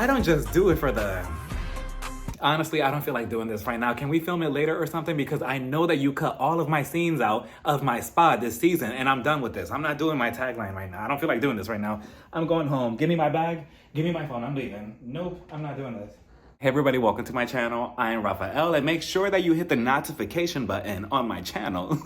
I don't just do it for the... Honestly, I don't feel like doing this right now. Can we film it later or something? Because I know that you cut all of my scenes out of my spa this season, and I'm done with this. I'm not doing my tagline right now. I don't feel like doing this right now. I'm going home. Give me my bag. Give me my phone. I'm leaving. Nope, I'm not doing this. Hey everybody, welcome to my channel. I am Rafael, and make sure that you hit the notification button on my channel.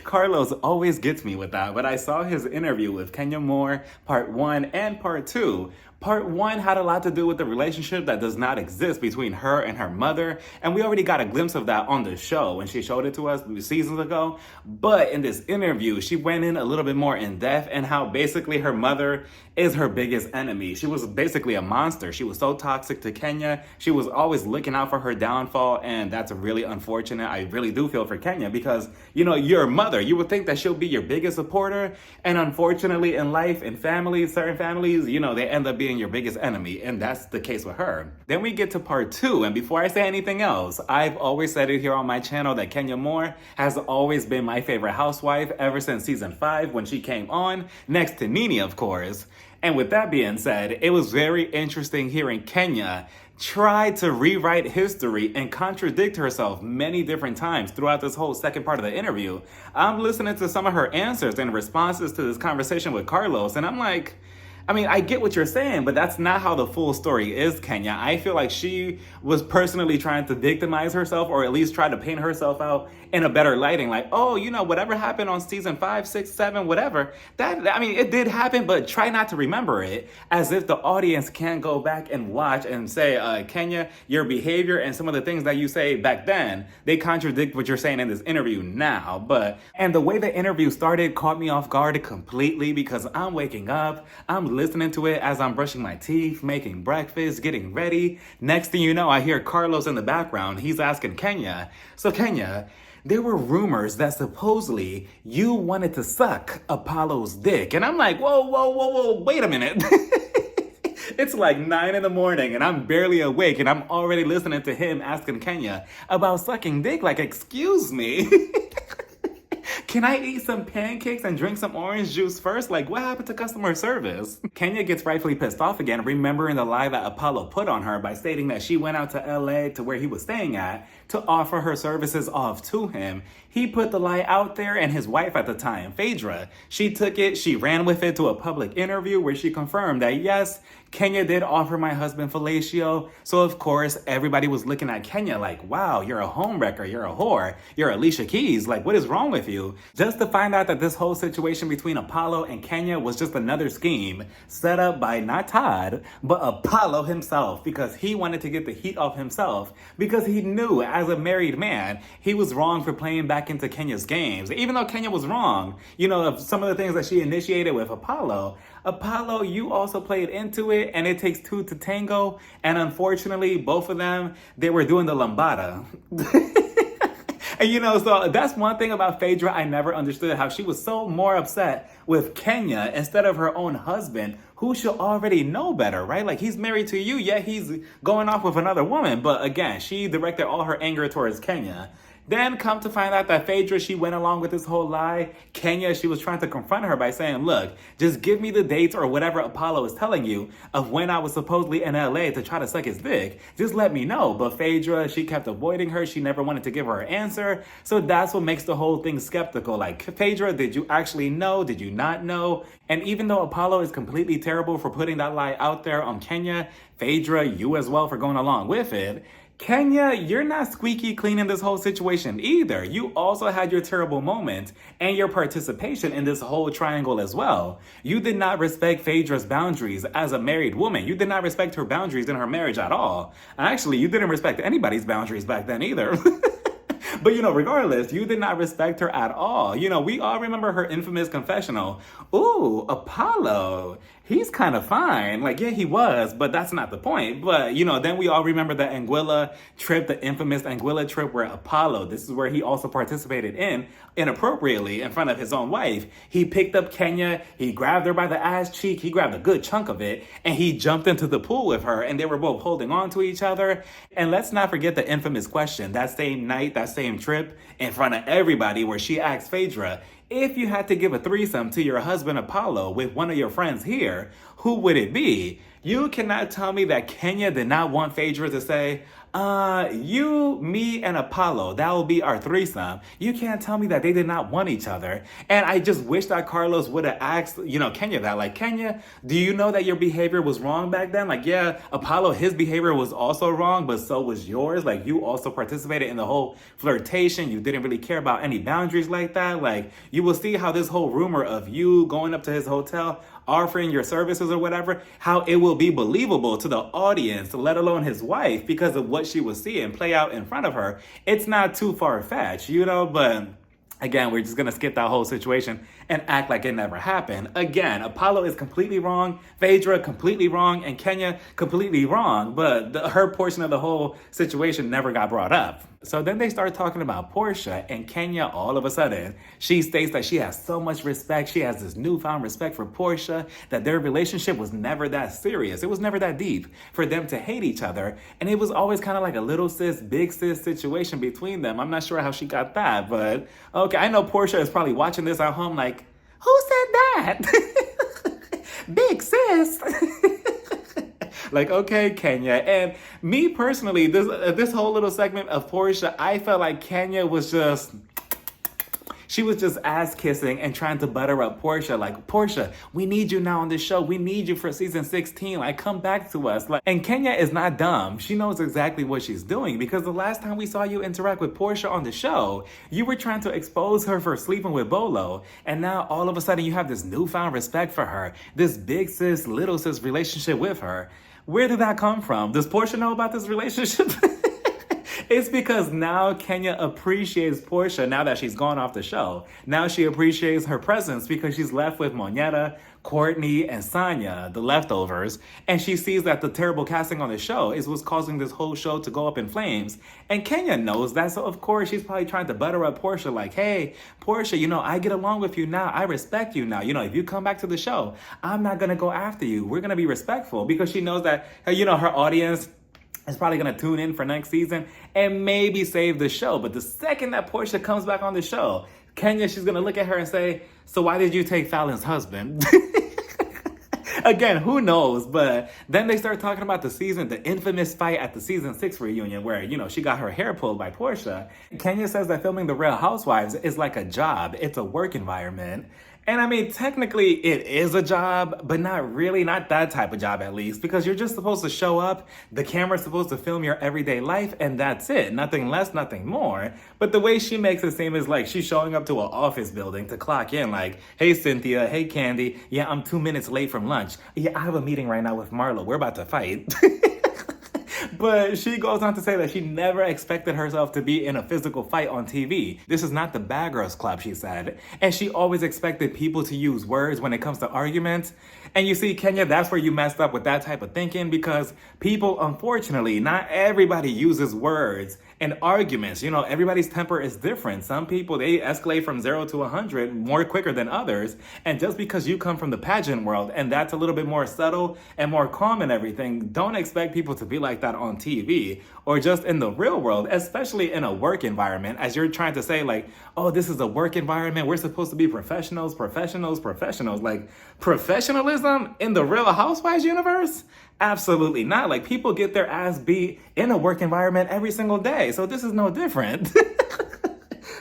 Carlos always gets me with that, but I saw his interview with Kenya Moore, part 1 and part 2. Part 1 had a lot to do with the relationship that does not exist between her and her mother, and we already got a glimpse of that on the show when she showed it to us seasons ago. But in this interview, she went in a little bit more in depth and how basically her mother is her biggest enemy. She was basically a monster. She was so toxic to Kenya. She was always looking out for her downfall, and that's really unfortunate. I really do feel for Kenya because, you know, your mother, you would think that she'll be your biggest supporter, and unfortunately in life, in families, certain families, you know, they end up being your biggest enemy, and that's the case with her. Then we get to part 2, and before I say anything else, I've always said it here on my channel that Kenya Moore has always been my favorite housewife ever since season 5 when she came on, next to Nene, of course. And with that being said, it was very interesting hearing Kenya try to rewrite history and contradict herself many different times throughout this whole second part of the interview. I'm listening to some of her answers and responses to this conversation with Carlos, and I'm like, I mean, I get what you're saying, but that's not how the full story is, Kenya. I feel like she was personally trying to victimize herself, or at least try to paint herself out in a better lighting. Like, oh, you know, whatever happened on season 5, 6, 7, whatever. I mean, it did happen, but try not to remember it, as if the audience can't go back and watch and say, Kenya, your behavior and some of the things that you say back then, they contradict what you're saying in this interview now. And the way the interview started caught me off guard completely because I'm waking up, I'm listening to it as I'm brushing my teeth, making breakfast, getting ready. Next thing you know, I hear Carlos in the background. He's asking Kenya, so Kenya, there were rumors that supposedly you wanted to suck Apollo's dick. And I'm like, whoa, wait a minute. It's like 9 in the morning and I'm barely awake and I'm already listening to him asking Kenya about sucking dick. Like, excuse me. Can I eat some pancakes and drink some orange juice first? Like, what happened to customer service? Kenya gets rightfully pissed off again, remembering the lie that Apollo put on her by stating that she went out to LA to where he was staying at to offer her services off to him. He put the lie out there, and his wife at the time, Phaedra, she took it, she ran with it to a public interview where she confirmed that yes, Kenya did offer my husband fellatio. So of course, everybody was looking at Kenya like, wow, you're a homewrecker, you're a whore, you're Alicia Keys, like what is wrong with you? Just to find out that this whole situation between Apollo and Kenya was just another scheme set up by not Todd, but Apollo himself, because he wanted to get the heat off himself, because he knew as a married man, he was wrong for playing back into Kenya's games. Even though Kenya was wrong, you know, of some of the things that she initiated with Apollo, you also played into it, and it takes two to tango, and unfortunately, both of them, they were doing the lambada. And you know, so that's one thing about Phaedra I never understood, how she was so more upset with Kenya instead of her own husband, who should already know better, right? Like, he's married to you, yet he's going off with another woman. But again, she directed all her anger towards Kenya. Then come to find out that Phaedra, she went along with this whole lie. Kenya, she was trying to confront her by saying, look, just give me the dates or whatever Apollo is telling you of when I was supposedly in LA to try to suck his dick. Just let me know. But Phaedra, she kept avoiding her. She never wanted to give her an answer. So that's what makes the whole thing skeptical. Like, Phaedra, did you actually know? Did you not know? And even though Apollo is completely terrible for putting that lie out there on Kenya, Phaedra, you as well for going along with it, Kenya, you're not squeaky clean in this whole situation either. You also had your terrible moment and your participation in this whole triangle as well. You did not respect Phaedra's boundaries as a married woman. You did not respect her boundaries in her marriage at all. Actually, you didn't respect anybody's boundaries back then either. But, you know, regardless, you did not respect her at all. You know, we all remember her infamous confessional. Ooh, Apollo, he's kind of fine. Like, yeah, he was, but that's not the point. But, you know, then we all remember the Anguilla trip, the infamous Anguilla trip where Apollo, this is where he also participated in, inappropriately in front of his own wife. He picked up Kenya, he grabbed her by the ass cheek, he grabbed a good chunk of it, and he jumped into the pool with her, and they were both holding on to each other. And let's not forget the infamous question, that same night, that same trip, in front of everybody, where she asked Phaedra, if you had to give a threesome to your husband Apollo with one of your friends here, who would it be? You cannot tell me that Kenya did not want Phaedra to say, you, me, and Apollo, that will be our threesome. You can't tell me that they did not want each other. And I just wish that Carlos would have asked, Kenya that. Like, Kenya, do you know that your behavior was wrong back then? Like, yeah, Apollo, his behavior was also wrong, but so was yours. Like, you also participated in the whole flirtation. You didn't really care about any boundaries like that. Like, you will see how this whole rumor of you going up to his hotel, offering your services or whatever, how it will be believable to the audience, let alone his wife, because of what she was seeing play out in front of her. It's not too far-fetched, but again, we're just going to skip that whole situation and act like it never happened. Again, Apollo is completely wrong, Phaedra completely wrong, and Kenya completely wrong, but her portion of the whole situation never got brought up. So then they start talking about Porsha, and Kenya, all of a sudden, she states that she has so much respect. She has this newfound respect for Porsha, that their relationship was never that serious. It was never that deep for them to hate each other. And it was always kind of like a little sis, big sis situation between them. I'm not sure how she got that, but okay, I know Porsha is probably watching this at home like, who said that? Big sis. Like, okay, Kenya. And me personally, this whole little segment of Porsha, I felt like Kenya was just... She was just ass kissing and trying to butter up Porsha. Like, Porsha, we need you now on this show. We need you for season 16. Like, come back to us. Like, and Kenya is not dumb. She knows exactly what she's doing, because the last time we saw you interact with Porsha on the show, you were trying to expose her for sleeping with Bolo. And now all of a sudden you have this newfound respect for her, this big sis, little sis relationship with her. Where did that come from? Does Porsha know about this relationship? It's because now Kenya appreciates Porsha now that she's gone off the show. Now she appreciates her presence because she's left with Moneta, Courtney, and Sanya, the leftovers. And she sees that the terrible casting on the show is what's causing this whole show to go up in flames. And Kenya knows that, so of course she's probably trying to butter up Porsha like, hey, Porsha, I get along with you now. I respect you now. If you come back to the show, I'm not going to go after you. We're going to be respectful, because she knows that, her audience is probably going to tune in for next season and maybe save the show. But the second that Porsha comes back on the show, Kenya, she's going to look at her and say, so why did you take Fallon's husband? Again, who knows? But then they start talking about the infamous fight at the season 6 reunion where, she got her hair pulled by Porsha. Kenya says that filming the Real Housewives is like a job. It's a work environment. And I mean, technically it is a job, but not really, not that type of job at least, because you're just supposed to show up, the camera's supposed to film your everyday life, and that's it. Nothing less, nothing more. But the way she makes it seem is like she's showing up to an office building to clock in like, hey Cynthia, hey Candy, yeah, I'm 2 minutes late from lunch. Yeah, I have a meeting right now with Marlo, we're about to fight. But she goes on to say that she never expected herself to be in a physical fight on TV. This is not the Bad Girls Club, she said. And she always expected people to use words when it comes to arguments. And you see, Kenya, that's where you messed up with that type of thinking, because people, unfortunately, not everybody uses words in arguments. Everybody's temper is different. Some people, they escalate from 0 to 100 more quicker than others. And just because you come from the pageant world and that's a little bit more subtle and more calm and everything, don't expect people to be like that on TV or just in the real world, especially in a work environment, as you're trying to say like, oh, this is a work environment. We're supposed to be professionals. Like, professionalism in the Real Housewives universe? Absolutely not. Like, people get their ass beat in a work environment every single day. So this is no different.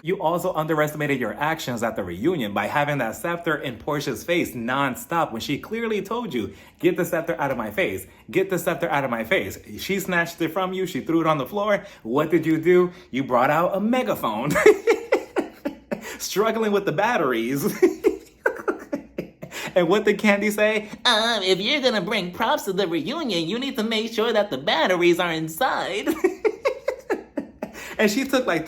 You also underestimated your actions at the reunion by having that scepter in Porsha's face nonstop when she clearly told you, get the scepter out of my face. Get the scepter out of my face. She snatched it from you. She threw it on the floor. What did you do? You brought out a megaphone. Struggling with the batteries. And what did Candy say? If you're gonna bring props to the reunion, you need to make sure that the batteries are inside. And she took like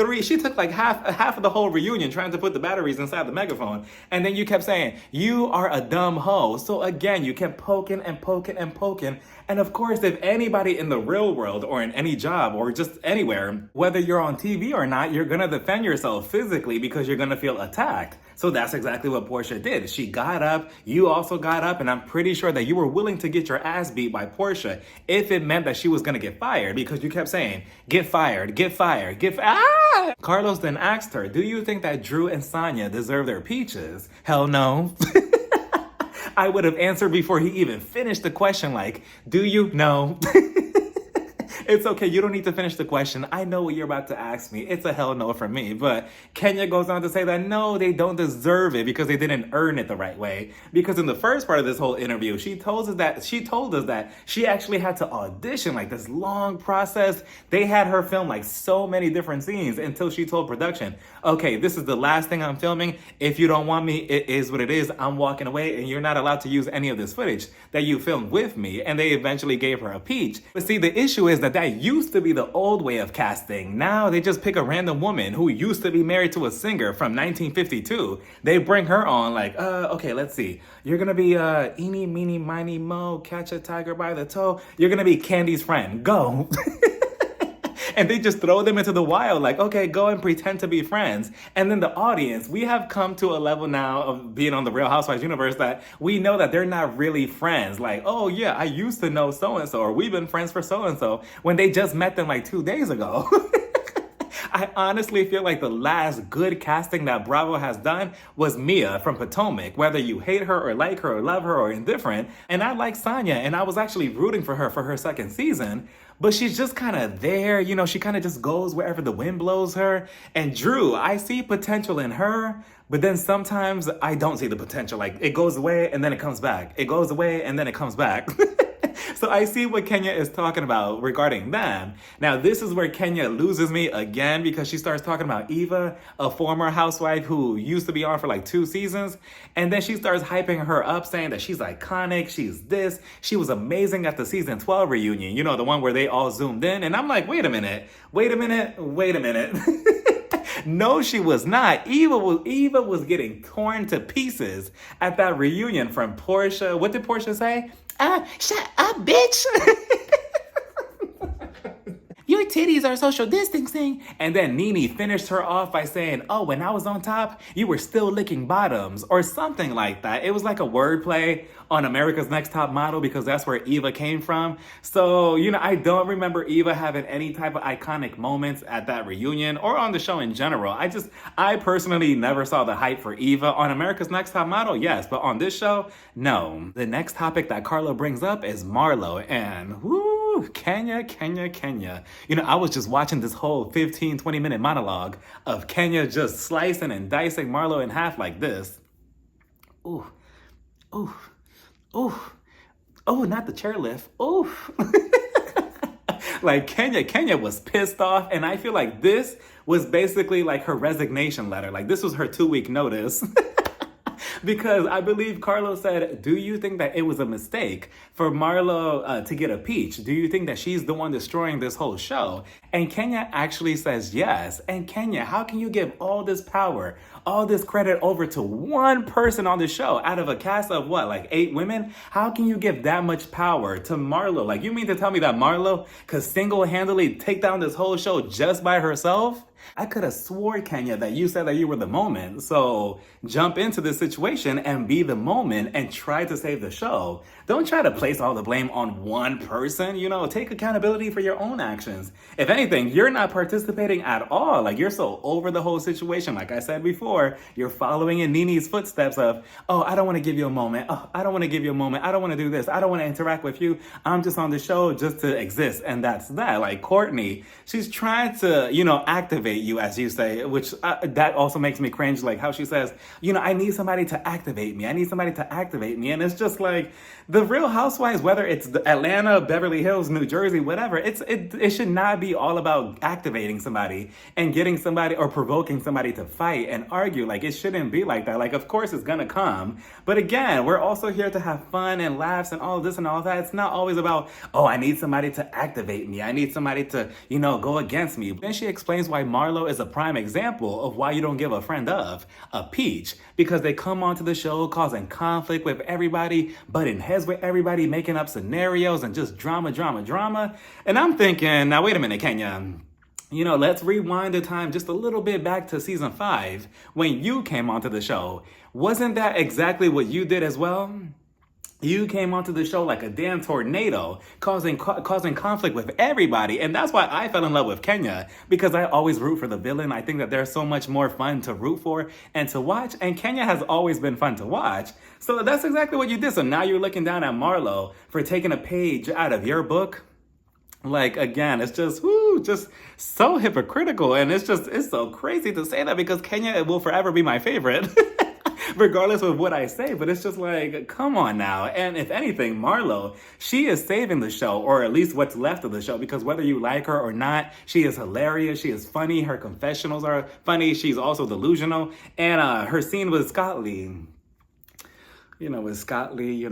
half of the whole reunion trying to put the batteries inside the megaphone. And then you kept saying, you are a dumb hoe. So again, you kept poking and poking and poking. And of course, if anybody in the real world or in any job or just anywhere, whether you're on TV or not, you're gonna defend yourself physically because you're gonna feel attacked. So that's exactly what Porsha did. She got up, you also got up, and I'm pretty sure that you were willing to get your ass beat by Porsha if it meant that she was gonna get fired, because you kept saying, get fired, get fired, Carlos then asked her, do you think that Drew and Sanya deserve their peaches? Hell no. I would have answered before he even finished the question, like, do you? No. It's okay. You don't need to finish the question. I know what you're about to ask me. It's a hell no from me. But Kenya goes on to say that no, they don't deserve it because they didn't earn it the right way. Because in the first part of this whole interview, she told us that she actually had to audition, like this long process. They had her film like so many different scenes until she told production, okay, this is the last thing I'm filming. If you don't want me, it is what it is. I'm walking away and you're not allowed to use any of this footage that you filmed with me. And they eventually gave her a peach. But see, the issue is that used to be the old way of casting. Now they just pick a random woman who used to be married to a singer from 1952. They bring her on like, okay, let's see. You're gonna be eeny, meeny, miny, mo, catch a tiger by the toe. You're gonna be Candy's friend. Go. And they just throw them into the wild, like, okay, go and pretend to be friends. And then the audience, we have come to a level now of being on the Real Housewives universe that we know that they're not really friends. Like, oh yeah, I used to know so-and-so, or we've been friends for so-and-so, when they just met them like 2 days ago. I honestly feel like the last good casting that Bravo has done was Mia from Potomac, whether you hate her or like her or love her or indifferent. And I like Sonia, and I was actually rooting for her second season. But she's just kind of there, you know, she kind of just goes wherever the wind blows her. And Drew, I see potential in her, but then sometimes I don't see the potential. Like, it goes away and then it comes back. It goes away and then it comes back. So I see what Kenya is talking about regarding them. Now, this is where Kenya loses me again because she starts talking about Eva, a former housewife who used to be on for like 2 seasons. And then she starts hyping her up, saying that she's iconic, she's this, she was amazing at the season 12 reunion. You know, the one where they all zoomed in. And I'm like, wait a minute. No, she was not. Eva was getting torn to pieces at that reunion from Porsha. What did Porsha say? Shut up, bitch. Your titties are social distancing. And then Nene finished her off by saying, oh, when I was on top, you were still licking bottoms or something like that. It was like a wordplay on America's Next Top Model because that's where Eva came from. So, you know, I don't remember Eva having any type of iconic moments at that reunion or on the show in general. I personally never saw the hype for Eva. On America's Next Top Model, yes, but on this show, no. The next topic that Carlo brings up is Marlo, and whoo, Kenya. You know, I was just watching this whole 15-20 minute monologue of Kenya just slicing and dicing Marlo in half like this. Ooh, not the chairlift. Ooh. Like Kenya was pissed off, and I feel like this was basically like her resignation letter. Like this was her 2-week notice. Because I believe Carlo said, do you think that it was a mistake for Marlo to get a peach? Do you think that she's the one destroying this whole show? And Kenya actually says yes. And Kenya, how can you give all this power, all this credit over to one person on the show out of a cast of what, like 8 women? How can you give that much power to Marlo? Like, you mean to tell me that Marlo could single-handedly take down this whole show just by herself? I could have swore, Kenya, that you said that you were the moment. So jump into this situation and be the moment and try to save the show. Don't try to place all the blame on one person. You know, take accountability for your own actions. If anything, you're not participating at all. Like, you're so over the whole situation. Like I said before, you're following in Nene's footsteps of, oh, I don't want to give you a moment. Oh, I don't want to give you a moment. I don't want to do this. I don't want to interact with you. I'm just on the show just to exist. And that's that. Like Courtney, she's trying to, you know, activate you, as you say, which that also makes me cringe. Like how she says, you know, I need somebody to activate me. I need somebody to activate me. And it's just like the Real Housewives, whether it's Atlanta, Beverly Hills, New Jersey, whatever, it should not be all about activating somebody and getting somebody or provoking somebody to fight and argue. Like, it shouldn't be like that. Like, of course it's gonna come. But again, we're also here to have fun and laughs and all of this and all of that. It's not always about, oh, I need somebody to activate me. I need somebody to, you know, go against me. Then she explains why Marlo is a prime example of why you don't give a friend of a peach, because they come onto the show causing conflict with everybody, butting heads with everybody, making up scenarios and just drama. And I'm thinking, now wait a minute, Kenya. You know, let's rewind the time just a little bit back to season 5 when you came onto the show. Wasn't that exactly what you did as well? You came onto the show like a damn tornado, causing conflict with everybody, and that's why I fell in love with Kenya, because I always root for the villain. I think that they're so much more fun to root for and to watch, and Kenya has always been fun to watch. So that's exactly what you did. So now you're looking down at Marlo for taking a page out of your book. Like, again, it's just, whoo, just so hypocritical, and it's so crazy to say that, because Kenya will forever be my favorite. Regardless of what I say, but it's just like, come on now. And if anything, Marlo, she is saving the show, or at least what's left of the show, because whether you like her or not, she is hilarious, she is funny, her confessionals are funny, she's also delusional, and her scene with Scott Lee, with Scott Lee,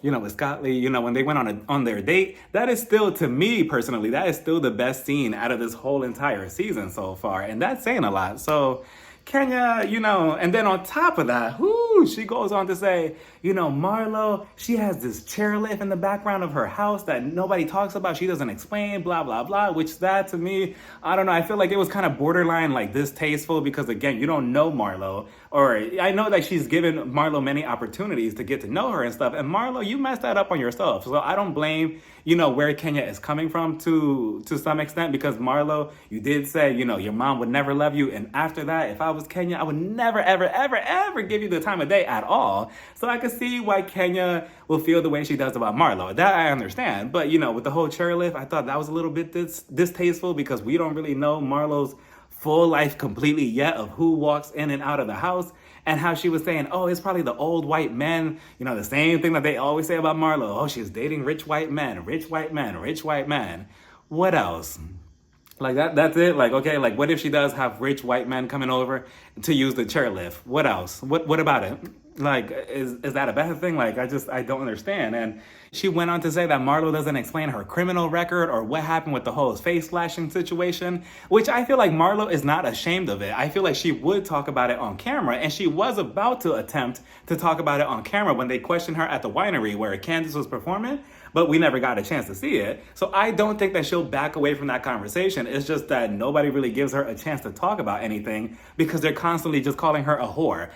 with Scott Lee, when they went on their date, that is still, to me personally, that is still the best scene out of this whole entire season so far, and that's saying a lot. So Kenya, and then on top of that, she goes on to say, Marlo, she has this chairlift in the background of her house that nobody talks about. She doesn't explain, blah, blah, blah, which that to me, I don't know. I feel like it was kind of borderline like distasteful, because again, you don't know Marlo, or I know that she's given Marlo many opportunities to get to know her and stuff. And Marlo, you messed that up on yourself. So I don't blame, where Kenya is coming from to some extent, because Marlo, you did say, your mom would never love you. And after that, if I was Kenya, I would never, ever, ever, ever give you the time of day at all. So I could see why Kenya will feel the way she does about Marlo. That I understand. But, with the whole chairlift, I thought that was a little bit distasteful, because we don't really know Marlo's full life completely yet of who walks in and out of the house. And how she was saying, oh, it's probably the old white men, the same thing that they always say about Marlo. Oh, she's dating rich white men, rich white men, rich white men. What else? Like that's it? Like, okay, like what if she does have rich white men coming over to use the chairlift? What else? What about it? Like, is that a bad thing? Like, I don't understand. And she went on to say that Marlo doesn't explain her criminal record or what happened with the whole face slashing situation, which I feel like Marlo is not ashamed of it. I feel like she would talk about it on camera, and she was about to attempt to talk about it on camera when they questioned her at the winery where Candace was performing, but we never got a chance to see it. So I don't think that she'll back away from that conversation. It's just that nobody really gives her a chance to talk about anything, because they're constantly just calling her a whore,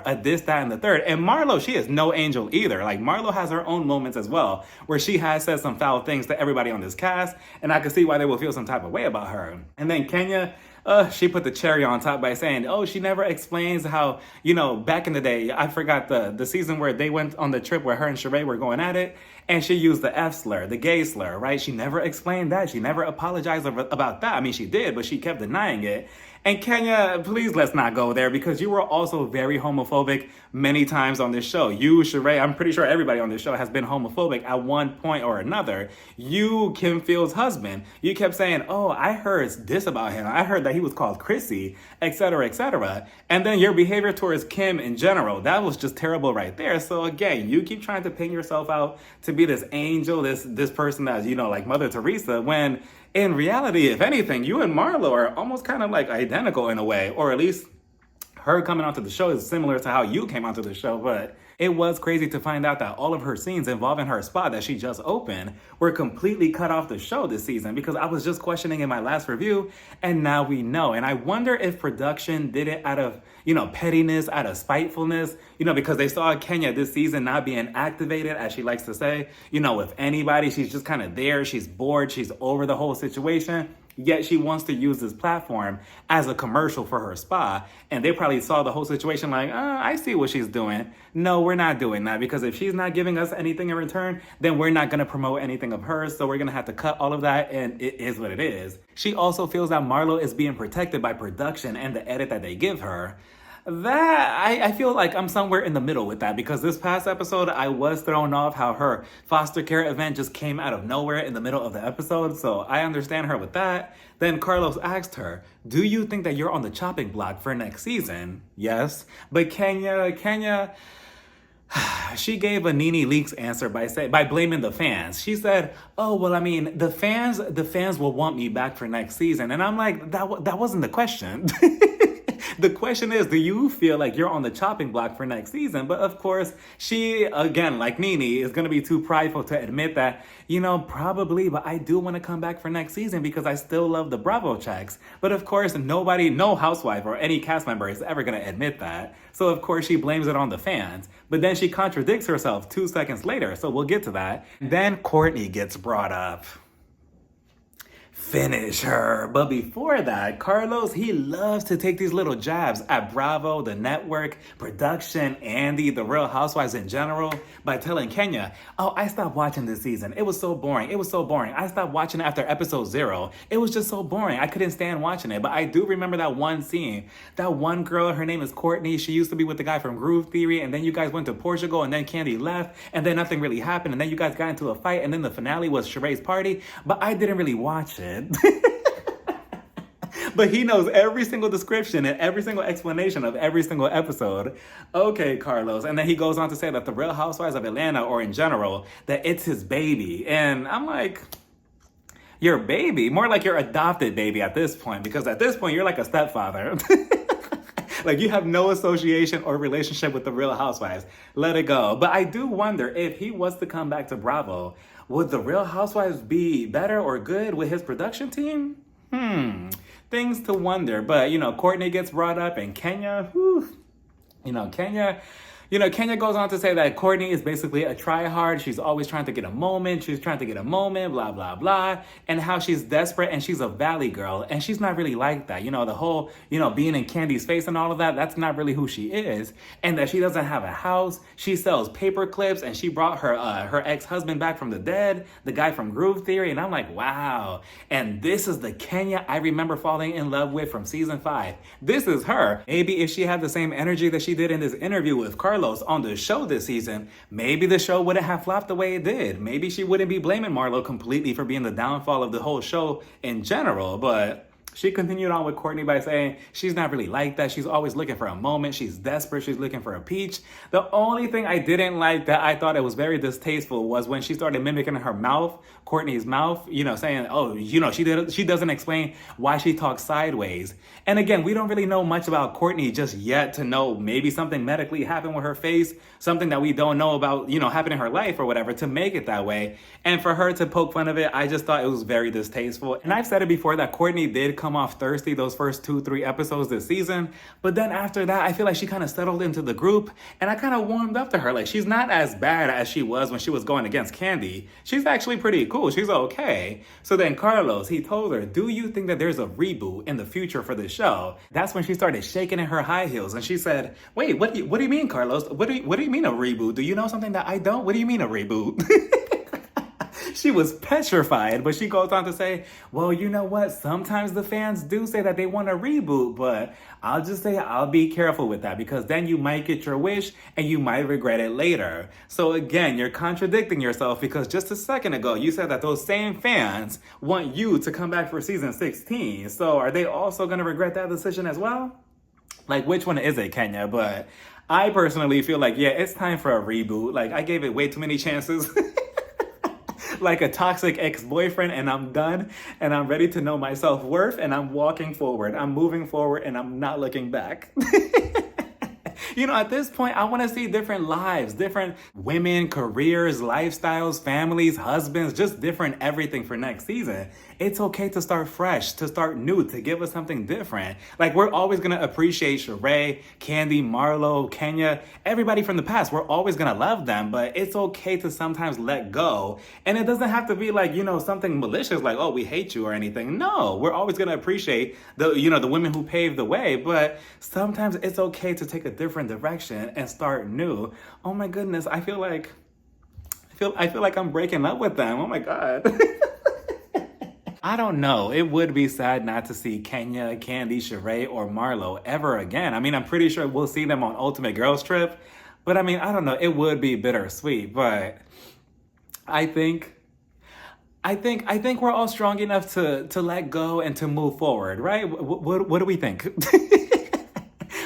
a this, that, and the third. And Marlo, she is no angel either. Like, Marlo has her own moments as well, where she has said some foul things to everybody on this cast, and I can see why they will feel some type of way about her. And then Kenya, she put the cherry on top by saying, oh, she never explains how, back in the day, I forgot the season where they went on the trip where her and Sheree were going at it, and she used the F slur, the gay slur, right? She never explained that. She never apologized about that. I mean, she did, but she kept denying it. And Kenya, please let's not go there, because you were also very homophobic many times on this show. You, Sheree, I'm pretty sure everybody on this show has been homophobic at one point or another. You, Kim Field's husband, you kept saying, oh, I heard this about him. I heard that he was called Chrissy, etc., etc. And then your behavior towards Kim in general, that was just terrible right there. So again, you keep trying to paint yourself out to be this angel, this person that's, like Mother Teresa, when in reality, if anything, you and Marlo are almost kind of like identical in a way, or at least her coming onto the show is similar to how you came onto the show. But it was crazy to find out that all of her scenes involving her spa that she just opened were completely cut off the show this season, because I was just questioning in my last review, and now we know. And I wonder if production did it out of, pettiness, out of spitefulness, because they saw Kenya this season not being activated, as she likes to say, with anybody. She's just kind of there. She's bored. She's over the whole situation. Yet she wants to use this platform as a commercial for her spa. And they probably saw the whole situation like, I see what she's doing. No, we're not doing that, because if she's not giving us anything in return, then we're not going to promote anything of hers. So we're going to have to cut all of that, and it is what it is. She also feels that Marlo is being protected by production and the edit that they give her. That, I feel like I'm somewhere in the middle with that, because this past episode, I was thrown off how her foster care event just came out of nowhere in the middle of the episode, so I understand her with that. Then Carlos asked her, do you think that you're on the chopping block for next season? Yes. But Kenya, she gave a Nene Leakes answer by blaming the fans. She said, oh, well, I mean, the fans will want me back for next season. And I'm like, that wasn't the question. The question is, do you feel like you're on the chopping block for next season? But of course, she, again, like Nene, is going to be too prideful to admit that, probably, but I do want to come back for next season because I still love the Bravo checks. But of course, nobody, no housewife or any cast member is ever going to admit that. So of course, she blames it on the fans. But then she contradicts herself 2 seconds later. So we'll get to that. Then Courtney gets brought up. Finish her. But before that, Carlos, he loves to take these little jabs at Bravo, the network, production, Andy, the Real Housewives in general, by telling Kenya, oh, I stopped watching this season. It was so boring. It was so boring. I stopped watching after episode 0. It was just so boring. I couldn't stand watching it. But I do remember that one scene. That one girl, her name is Courtney. She used to be with the guy from Groove Theory. And then you guys went to Portugal. And then Candy left. And then nothing really happened. And then you guys got into a fight. And then the finale was Sheree's party. But I didn't really watch it. But he knows every single description and every single explanation of every single episode. Okay, Carlos. And then he goes on to say that the Real Housewives of Atlanta, or in general, that it's his baby. And I'm like, your baby? More like your adopted baby at this point. Because at this point, you're like a stepfather. Like, you have no association or relationship with the Real Housewives. Let it go. But I do wonder, if he was to come back to Bravo, would the Real Housewives be better or good with his production team? Things to wonder. But, Courtney gets brought up, and Kenya, Kenya goes on to say that Courtney is basically a try-hard. She's always trying to get a moment. She's trying to get a moment, blah, blah, blah. And how she's desperate and she's a valley girl. And she's not really like that. The whole, being in Candy's face and all of that, that's not really who she is. And that she doesn't have a house. She sells paper clips, and she brought her ex-husband back from the dead, the guy from Groove Theory. And I'm like, wow. And this is the Kenya I remember falling in love with from season 5. This is her. Maybe if she had the same energy that she did in this interview with Carlos on the show this season, maybe the show wouldn't have flopped the way it did. Maybe she wouldn't be blaming Marlo completely for being the downfall of the whole show in general. But she continued on with Courtney by saying she's not really like that. She's always looking for a moment. She's desperate. She's looking for a peach. The only thing I didn't like, that I thought it was very distasteful, was when she started mimicking her mouth, Courtney's mouth, saying, oh, she doesn't explain why she talks sideways. And again, we don't really know much about Courtney just yet to know maybe something medically happened with her face, something that we don't know about, happened in her life or whatever, to make it that way. And for her to poke fun of it, I just thought it was very distasteful. And I've said it before that Courtney did come off thirsty those first 2-3 episodes this season, but then after that, I feel like she kind of settled into the group, and I kind of warmed up to her. Like, she's not as bad as she was when she was going against Candy. She's actually pretty cool. She's okay. So then Carlos, he told her, do you think that there's a reboot in the future for this show? That's when she started shaking in her high heels, and she said, wait, what do you mean, Carlos? What do you mean a reboot? Do you know something that I don't? What do you mean a reboot? She was petrified, but she goes on to say, well, you know what? Sometimes the fans do say that they want a reboot, but I'll just say I'll be careful with that, because then you might get your wish and you might regret it later. So again, you're contradicting yourself, because just a second ago, you said that those same fans want you to come back for season 16. So are they also going to regret that decision as well? Like, which one is it, Kenya? But I personally feel like, yeah, it's time for a reboot. Like, I gave it way too many chances. Like a toxic ex-boyfriend, and I'm done, and I'm ready to know my self-worth, and I'm walking forward. I'm moving forward, and I'm not looking back. At this point, I want to see different lives, different women, careers, lifestyles, families, husbands, just different everything for next season. It's okay to start fresh, to start new, to give us something different. Like, we're always going to appreciate Sheree, Candy, Marlo, Kenya, everybody from the past. We're always going to love them, but it's okay to sometimes let go. And it doesn't have to be like, something malicious, like, oh, we hate you or anything. No, we're always going to appreciate the women who paved the way, but sometimes it's okay to take a different direction and start new. Oh my goodness, I feel like I'm breaking up with them. Oh my God. I don't know. It would be sad not to see Kenya, Candy, Sheree, or Marlo ever again. I mean, I'm pretty sure we'll see them on Ultimate Girls Trip, but I mean, I don't know. It would be bittersweet, but I think we're all strong enough to let go and to move forward, right? What do we think?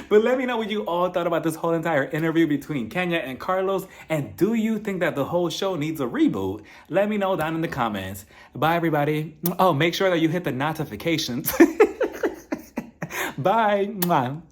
But let me know what you all thought about this whole entire interview between Kenya and Carlos. And do you think that the whole show needs a reboot? Let me know down in the comments. Bye, everybody. Oh, make sure that you hit the notifications. Bye. Mwah.